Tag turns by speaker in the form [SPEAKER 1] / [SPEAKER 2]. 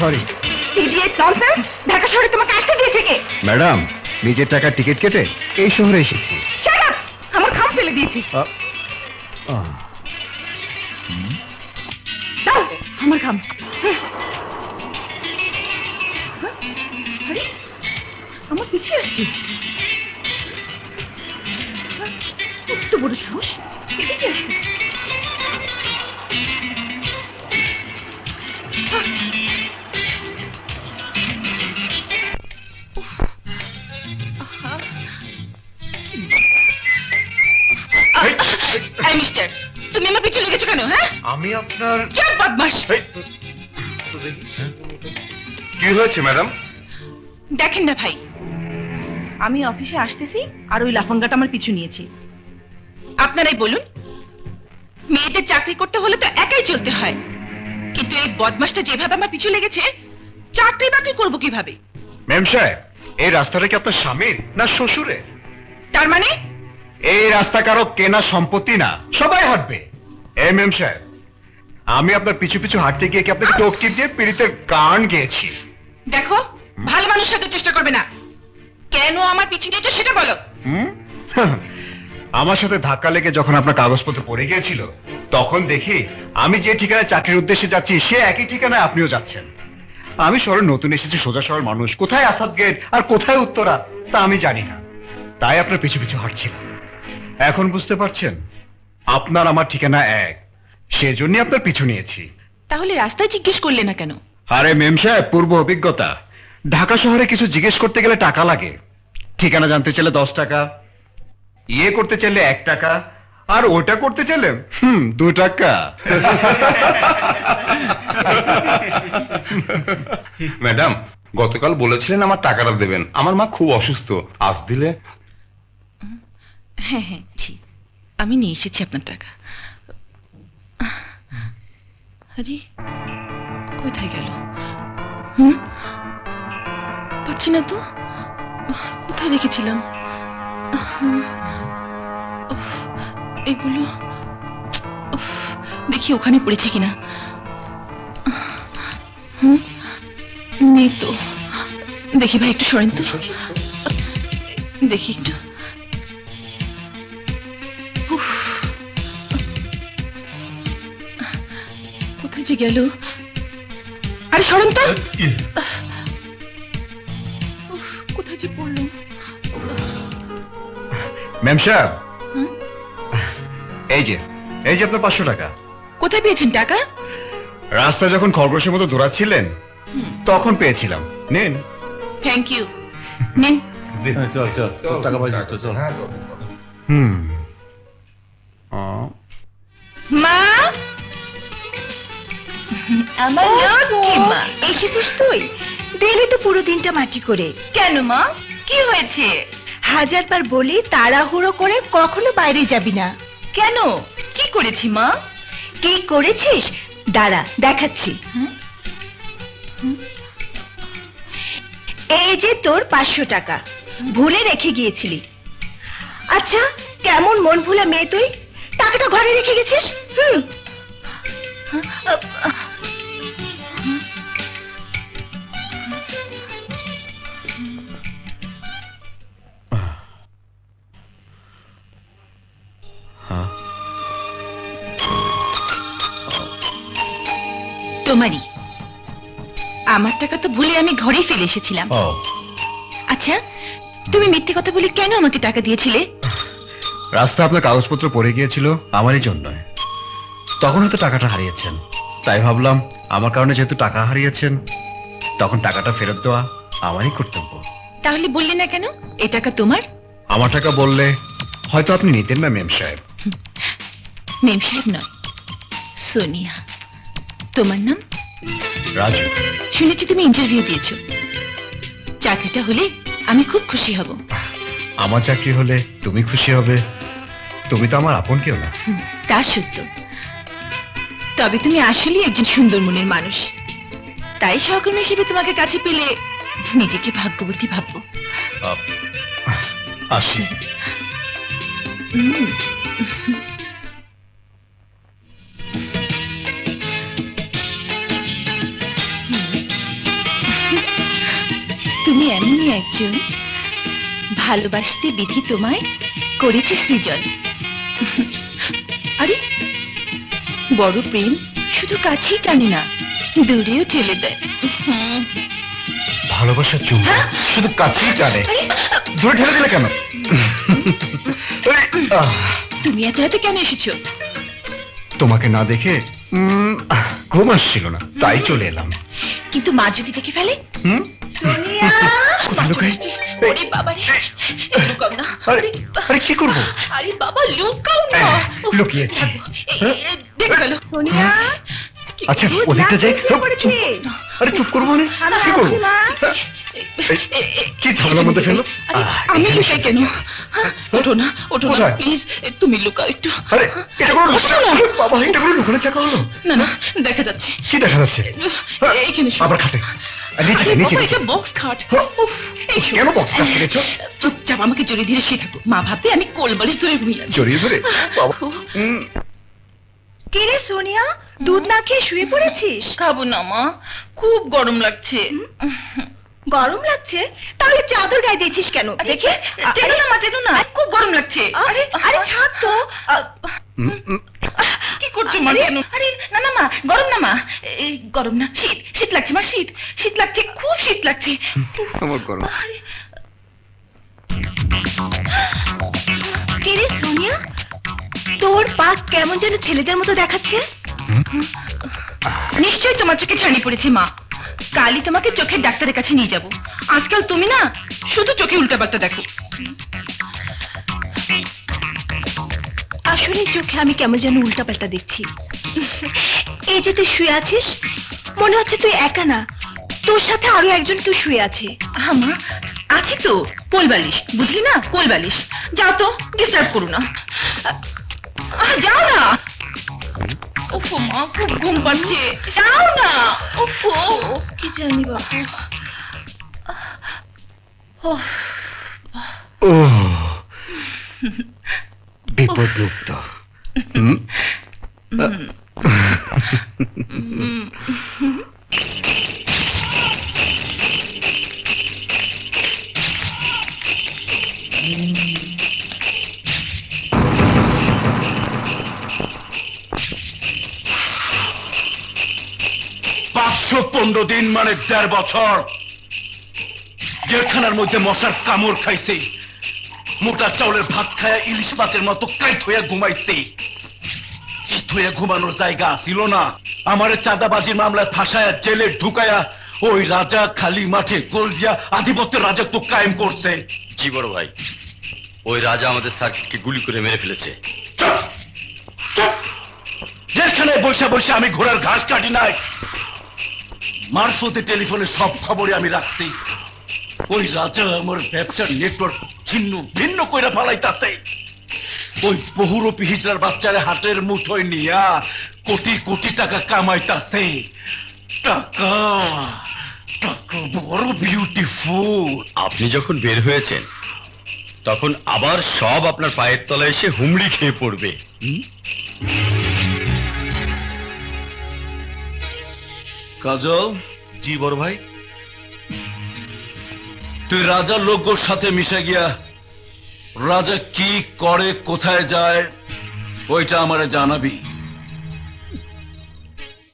[SPEAKER 1] Sorry.
[SPEAKER 2] Idiot nonsense! Dhaka শহরে তোমাকে আসতে দিয়েছে কে?
[SPEAKER 1] ম্যাডাম, নিজের টাকা টিকিট কেটে এই শহরে এসেছি।
[SPEAKER 2] Shut up! আমার খাম ফেলে দিয়েছি। দাও আমার খাম। আরে আমার পিছিয়ে আসছে। এত বড় সাহস! এদিকে আসছে। মিস্টার, তুমি আমার পিছু লেগেছো কেন? হ্যাঁ,
[SPEAKER 1] আমি আপনার
[SPEAKER 2] চুপ বদমাশ!
[SPEAKER 1] কি হয়েছে ম্যাডাম?
[SPEAKER 2] দেখেন না ভাই, আমি অফিসে আসতেছি আর ওই লাফাঙ্গাটা আমার পিছু নিয়েছে। আপনারাই বলুন, মেয়েদের চাকরি করতে হলে তো একাই চলতে হয়, কিন্তু এই বদমাশটা যেভাবে আমার পিছু লেগেছে, চাকরি বাকরি করবো কিভাবে?
[SPEAKER 1] ম্যাম সাহেব, এই রাস্তাটা কি আপনার স্বামীর না শ্বশুরের?
[SPEAKER 2] তার মানে
[SPEAKER 1] এই রাস্তা কারো কেনা সম্পত্তি না, সবাই হাঁটবে। এই ম্যাম সাহেব, আমি আপনার পিছু পিছু হাঁটতে গিয়ে কি আপনাকে টোক টিপ দিয়ে পীড়িতের গান গেয়েছি?
[SPEAKER 2] দেখো, ভালো মানুষ সাথে চেষ্টা করবে না। কেন আমার পিছু নিয়েছো সেটা বলো।
[SPEAKER 1] আমার সাথে ধাক্কা লেগে যখন আপনার কাগজপত্র পড়ে গিয়েছিল, তখন দেখি আমি যে ঠিকানায় চাকরির উদ্দেশ্যে যাচ্ছি সে একই ঠিকানায় আপনিও যাচ্ছেন। আমি শহরে নতুন এসেছি, সোজা শহর মানুষ, কোথায় আসাদ গেট আর কোথায় উত্তরা তা আমি জানি না, তাই আপনার পিছু পিছু হাঁটছিলাম। এখন বুঝতে পারছেন আপনার আমার ঠিকানা এক, সেজন্যই আপনার পিছু নিয়েছি।
[SPEAKER 2] তাহলে রাস্তায় জিজ্ঞেস করলে না কেন?
[SPEAKER 1] আরে মেম সাহেব, পূর্ব অভিজ্ঞতা। ঢাকা শহরে কিছু জিজ্ঞেস করতে গেলে টাকা লাগে। ঠিকানা জানতে চাইলে 10 টাকা, ইয়ে করতে চাইলে 1 টাকা, আর ওটা করতে চাইলে 2 টাকা।
[SPEAKER 3] ম্যাডাম, গতকাল বলেছিলেন আমার টাকাটা দেবেন, আমার মা খুব অসুস্থ, আজ দিলে?
[SPEAKER 2] হ্যাঁ হ্যাঁ, আমি নিয়ে এসেছি আপনার টাকা। আরে কোথায় গেল? পাচ্ছি না তো, কোথায় রেখেছিলাম? এগুলো দেখি ওখানে পড়েছে কিনা। নেই তো। দেখি ভাই, একটু সরেন তো, দেখি একটু। কোথায় যে গেল? আরে সরেন তো, কোথায় যে পড়লো?
[SPEAKER 1] ম্যাম সাহেব, এই যে আপনার 500 টাকা।
[SPEAKER 2] কোথায় পেয়েছেন টাকা?
[SPEAKER 1] রাস্তায় যখন খরগোশের মতো দৌড়াচ্ছিলেন তখন পেয়েছিলাম, নিন।
[SPEAKER 2] থ্যাংক ইউ, নিন।
[SPEAKER 1] চল টাকা পয়সা চল।
[SPEAKER 2] মা, আমার লক্ষ্মী মা, এসেছিস তুই? দিলি তো পুরো দিনটা মাটি করে। কেন মা, কি হয়েছে? 1000 বার বলি তাড়াহুড়ো করে কখনো বাইরে যাবি না। কেন, কি করেছি মা? কি করেছিস দাঁড়া দেখাচ্ছি। এই যে তোর 500 টাকা ভুলে রেখে গিয়েছিলি। আচ্ছা, কেমন মন ভোলা মেয়ে তুই, টাকাটা ঘরে রেখে গেছিস। তোমারই। আমার টাকা তো ভুলে আমি ঘরেই ফেলে এসেছিলাম। আচ্ছা, তুমি মিথ্যে কথা বলে কেন আমাকে টাকা দিয়েছিলে?
[SPEAKER 1] রাস্তা আপনার কাগজপত্র পড়ে গিয়েছিল আমারই জন্য, তখন হয়তো টাকাটা হারিয়েছেন, তাই ভাবলাম আমার কারণে যেহেতু টাকা হারিয়েছেন তখন টাকাটা ফেরত দেওয়া আমারই কর্তব্য।
[SPEAKER 2] তাহলে বললে না কেন এই টাকা তোমার?
[SPEAKER 1] আমার টাকা বললে হয়তো আপনি নিতেন না মেম সাহেব।
[SPEAKER 2] মেম সাহেব নয়, সোনিয়া। তোমার নাম?
[SPEAKER 1] রাজু।
[SPEAKER 2] শুনেছি তুমি ইন্টারভিউ দিয়েছো, চাকরিটা হলে আমি খুব খুশি হব।
[SPEAKER 1] আমার চাকরি হলে তুমি খুশি হবে, তুমি তো আমার আপন কেউ না।
[SPEAKER 2] তা সত্য, তবে তুমি আসলেই একজন সুন্দর মনের মানুষ, তাই সহকর্মী হিসেবে তোমাকে কাছে পেলে নিজেকে ভাগ্যবতী ভাববো।
[SPEAKER 1] আসি।
[SPEAKER 2] তুমি এমনই একজন, ভালোবাসতে বিধি তোমায় করেছে সৃজন। আরে বড় প্রেম শুধু কাছেই টানে না, দূরেও ঠেলে দেয়।
[SPEAKER 1] ভালোবাসার চুম্বন শুধু কাছেই টানে, দূরে ঠেলে দিলে কেন?
[SPEAKER 2] তুমি এত রাতে কেন এসেছো?
[SPEAKER 1] তোমাকে না দেখে ঘুম আসছিল না, তাই চলে এলাম।
[SPEAKER 2] কিন্তু মা যদি দেখে ফেলে?
[SPEAKER 1] কোথায় লুকাই?
[SPEAKER 2] ওরে বাবা রে, লুকাও না।
[SPEAKER 1] আরে কি করবো?
[SPEAKER 2] আরে বাবা লুকাও না।
[SPEAKER 1] লুকিয়েছি।
[SPEAKER 2] দেখে ফেলো। সোনিয়া,
[SPEAKER 1] আচ্ছা ওদিকটা যাই। আরে চুপ করবো না, কি করবো? কি ঝামেলার মধ্যে ফেললো?
[SPEAKER 2] আমি লুকাই কেন? ওঠো না, ওঠো না প্লিজ, তুমি লুকাও একটু।
[SPEAKER 1] আরে এটা কোনো বাবা, এটা কোনো লুকানো চাকা হলো?
[SPEAKER 2] না না, দেখা যাচ্ছে।
[SPEAKER 1] কি দেখা যাচ্ছে?
[SPEAKER 2] এইখানে
[SPEAKER 1] আবার খাটে নিচে
[SPEAKER 2] বক্স খাট।
[SPEAKER 1] কেন বক্স খাট কিনেছো?
[SPEAKER 2] চুপচাপ আমাকে জড়িয়ে ধরে শুয়ে থাকো, মা ভাববে আমি কোলবালিশ ধরে ঘুমিয়ে আছি।
[SPEAKER 1] জড়িয়ে ধরে?
[SPEAKER 2] কে রে সোনিয়া, দুধ না খেয়ে শুয়ে পড়েছিস? খাবো না মা, খুব গরম লাগছে। গরম লাগছে? তাহলে চাদর গায়ে দিয়েছিস কেন? দেখে টেনো না মা, টেনো না, খুব গরম লাগছে। আরে আরে ছাড় তো। কি করছো মা? আরে না না মা, গরম না মা, গরম না, শীত শীত লাগছে মা, শীত শীত লাগছে, খুব শীত লাগছে।
[SPEAKER 1] আমার গরম।
[SPEAKER 2] কে রে সোনিয়া, তোর পা কেমন যেন ছেলেদের মতো দেখাচ্ছে। নিশ্চয়ই তোমার চোখে ছানি পড়েছে মা, কালই তোমাকে চোখের ডাক্তারের কাছে নিয়ে যাব। আজকাল তুমি না শুধু চোখে উল্টাপাল্টা দেখো। আসলে চোখে আমি কেমন যেন উল্টাপাল্টা দেখছি। এই যে তুই শুয়ে আছিস, মনে হচ্ছে তুই একা না, তোর সাথে আরো একজন কেউ শুয়ে আছে। মা আছে তো, কোলবালিশ, বুঝলি না, কোলবালিশ। যাও তো, ডিস্টার্ব করো না, যাও না। ওফো মা, খুব ঘুম পাচ্ছে, যাও না। ওফো কি জানি বাবা।
[SPEAKER 1] ও বিপদমুক্ত।
[SPEAKER 4] 515 দিন মানে 1.5 বছর জেলখানার মধ্যে মশার কামড় খাইছে, মোটা চাউলের ভাত খায়া ইলিশ মাছের মতো কাইট হইয়া ঘুমাইছে। চিত হইয়া ঘুমানোর জায়গা ছিল না। আমারে চাঁদাবাজির মামলায় ফাঁসায়া জেলে ঢুকায়া ওই রাজা খালি মাঠে গোল দিয়া আধিপত্যের রাজত্ব কায়েম করছে।
[SPEAKER 5] জি বড় ভাই, ওই রাজা আমাদের সার্কিটকে গুলি করে মেরে ফেলেছে।
[SPEAKER 4] যেখানে বসে বসে আমি ঘোড়ার ঘাস কাটি নাই, মারফতে টেলিফোনে সব খবরে আমি রাখছি। ওই রাজা আমার ব্যবসার নেটওয়ার্ক ছিন্ন ভিন্ন কইরা ফালাইতাছে। ওই বহুরূপী হিজড়ার বাচ্চারে হাতের মুঠোয় নিয়া কোটি কোটি টাকা কামাইতাছে। টাকা টাকা বড় বিউটিফুল।
[SPEAKER 5] আপনি যখন বের হয়েছেন তখন আবার সব আপনার পায়ের তলায় এসে হুমড়ি খেয়ে পড়বে।
[SPEAKER 4] কাজল। জি বড় ভাই। তুই রাজার লোকর সাথে মিশে গিয়া রাজা কি করে, কোথায় যায়, ওইটা আমারে জানাবি।